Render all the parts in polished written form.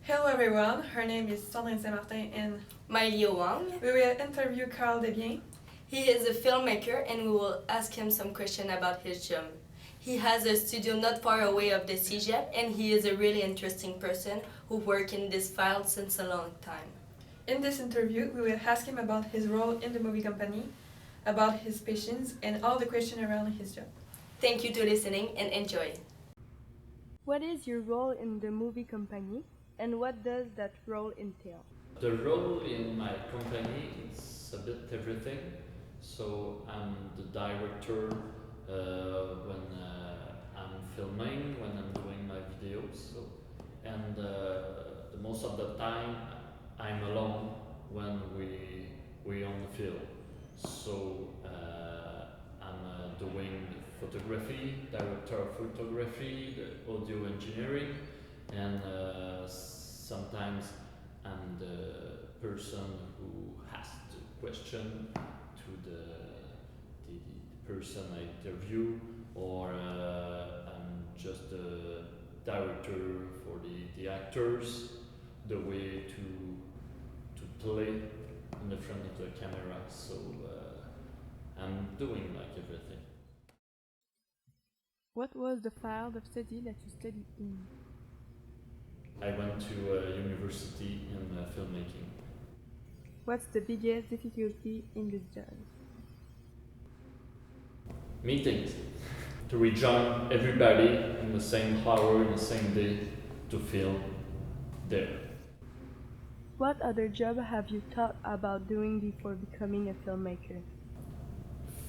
Hello everyone, her name is Sandrine St-Martin and Maely Hoang. we will interview Carl Debian. He is a filmmaker and we will ask him some questions about his job. He has a studio not far away of the CEGEP and he is a really interesting person who works in this field since a long time. In this interview, we will ask him about his role in the movie company, about his patients, and all the questions around his job. Thank you to listening and enjoy. What is your role in the movie company and what does that role entail? The role in my company is a bit everything. So I'm the director when I'm filming, when I'm doing my videos. And the most of the time I'm alone when we on the film. So I'm doing the photography, director of photography, the audio engineering, and sometimes I'm the person who asks the question to the person I interview, or I'm just the director for the actors, the way to play in the front of the camera. So I'm doing like everything. What was the field of study that you studied in? I went to a university in filmmaking. What's the biggest difficulty in this job? Meetings. To rejoin everybody in the same hour, in the same day, to film there. What other job have you thought about doing before becoming a filmmaker?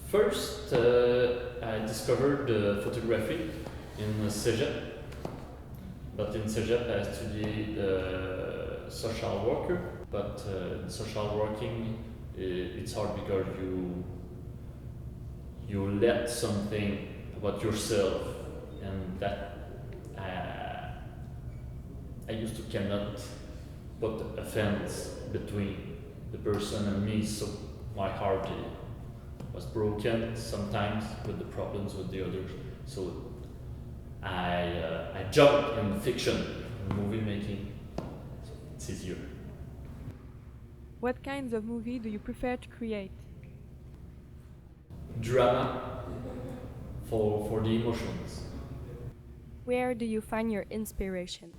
First, I discovered photography in CEGEP. But in CEGEP I studied social worker. But in social working it's hard because you let something about yourself, and that I used to cannot put a fence between the person and me, so my heart was broken sometimes with the problems with the others. So I jumped in fiction, in movie making. So it's easier. What kinds of movie do you prefer to create? Drama for the emotions. Where do you find your inspiration?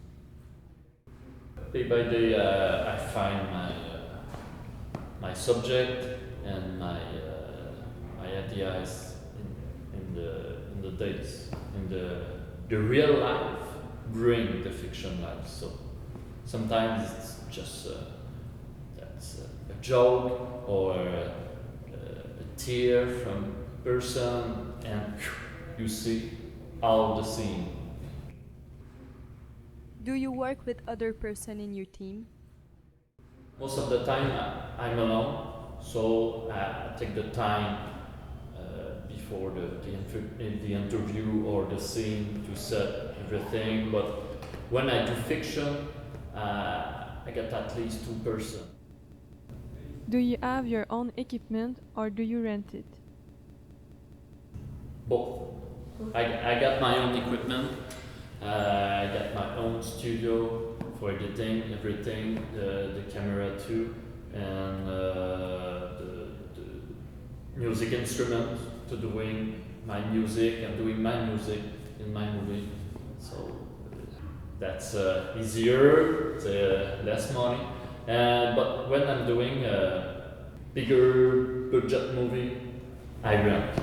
Day by day, I find my subject and my ideas in the days, in the real life bring the fiction life. So sometimes it's just that's a joke or a tear from person, and you see all the scene. Do you work with other person in your team? Most of the time I'm alone, so I take the time before the interview or the scene to set everything. But when I do fiction, I get at least 2 persons. Do you have your own equipment or do you rent it? Both. I got my own equipment. I got my own studio for editing everything, the camera too, and the music instrument to doing my music and doing my music in my movie. So that's easier, it's, less money. But when I'm doing a bigger budget movie, I rent.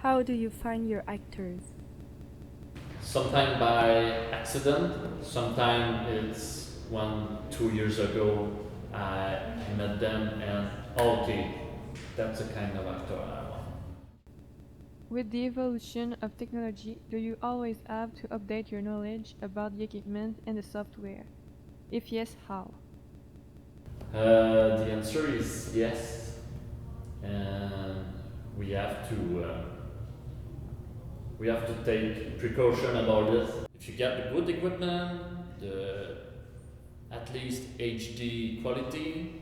How do you find your actors? Sometimes by accident, sometimes it's 1-2 years ago I met them and okay, that's the kind of actor I want. With the evolution of technology, do you always have to update your knowledge about the equipment and the software? If yes, how? The answer is yes, and we have to take precaution about it. If you get the good equipment, the at least HD quality,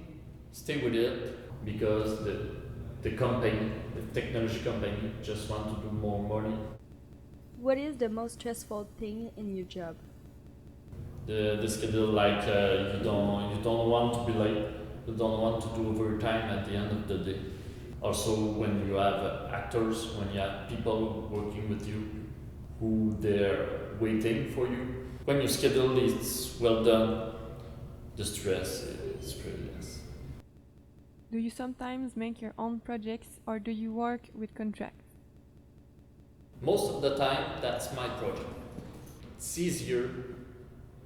stay with it, because the company, the technology company, just want to do more money. What is the most stressful thing in your job? the schedule, like you don't want to be late, you don't want to do overtime at the end of the day. Also, when you have actors, when you have people working with you, who they're waiting for you, when your schedule is well done, the stress is pretty less. Do you sometimes make your own projects or do you work with contracts? Most of the time, that's my project. It's easier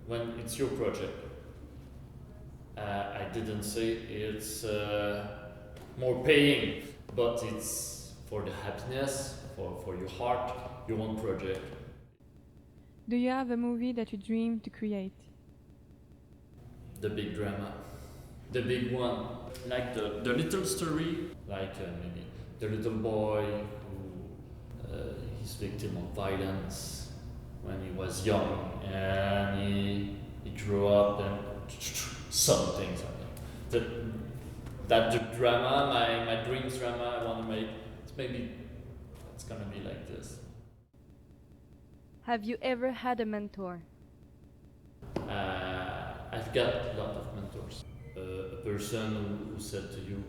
when it's your project. I didn't say it's more paying, but it's for the happiness, for your heart, your own project. Do you have a movie that you dream to create? The big drama, the big one, like the little story, like maybe the little boy who is victim of violence when he was young, and he grew up and something. That the drama, my dreams drama I want to make, it's gonna be like this. Have you ever had a mentor? I've got a lot of mentors. A person who said to you,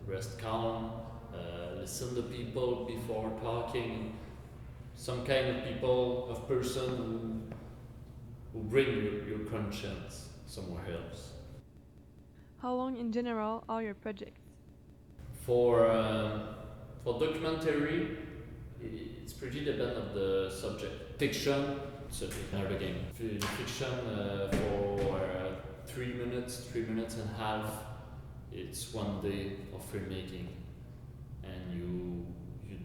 rest calm, listen to people before talking. Some kind of people, of person who bring your conscience somewhere else. How long in general are your projects? For documentary, it's pretty dependent of the subject. Fiction, it's another game. Fiction for 3 minutes, 3 minutes and a half, it's 1 day of filmmaking, and you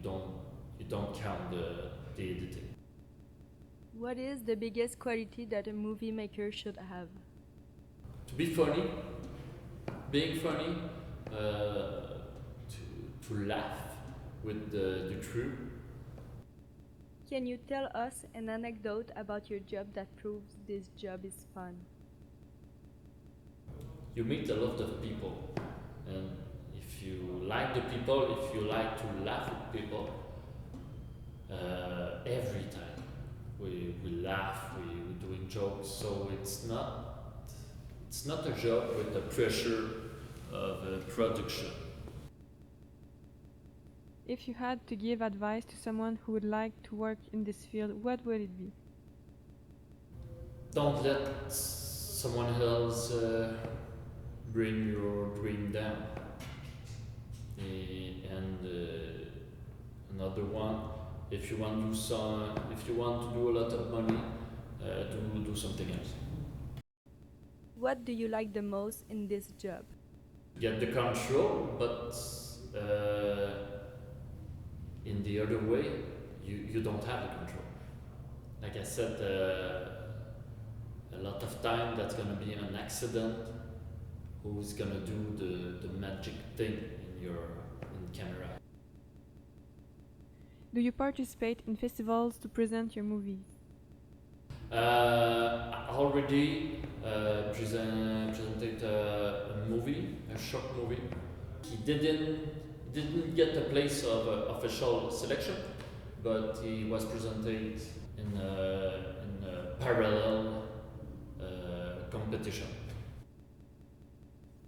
don't count the editing. What is the biggest quality that a movie maker should have? To be funny, being funny, to laugh with the crew. Can you tell us an anecdote about your job that proves this job is fun? You meet a lot of people, and if you like the people, if you like to laugh with people, every time we laugh, we're doing jokes, so it's not a job with the pressure of production. If you had to give advice to someone who would like to work in this field, what would it be? Don't let someone else bring your dream down. And another one, if you want to do a lot of money, do something else. What do you like the most in this job? Get the control, but in the other way, you don't have the control. Like I said, a lot of time that's gonna be an accident. Who's gonna do the magic thing in camera? Do you participate in festivals to present your movies? I already presented a movie, a short movie. He didn't get a place of official selection, but he was presented in a parallel competition.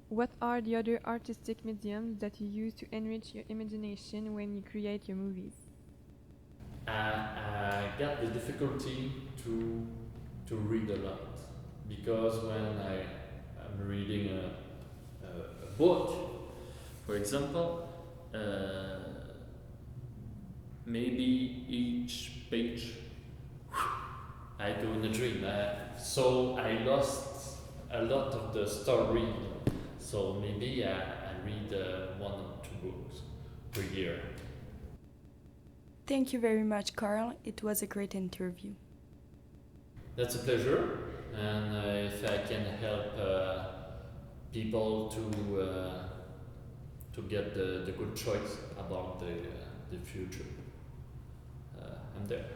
What are the other artistic mediums that you use to enrich your imagination when you create your movies? I got the difficulty to read a lot, because when I'm reading a book, for example, maybe each page I go in a dream, so I lost a lot of the story. So maybe I read 1 or 2 books per year. Thank you very much, Carl. It was a great interview. That's a pleasure, and if I can help people to get the good choice about the future, I'm there.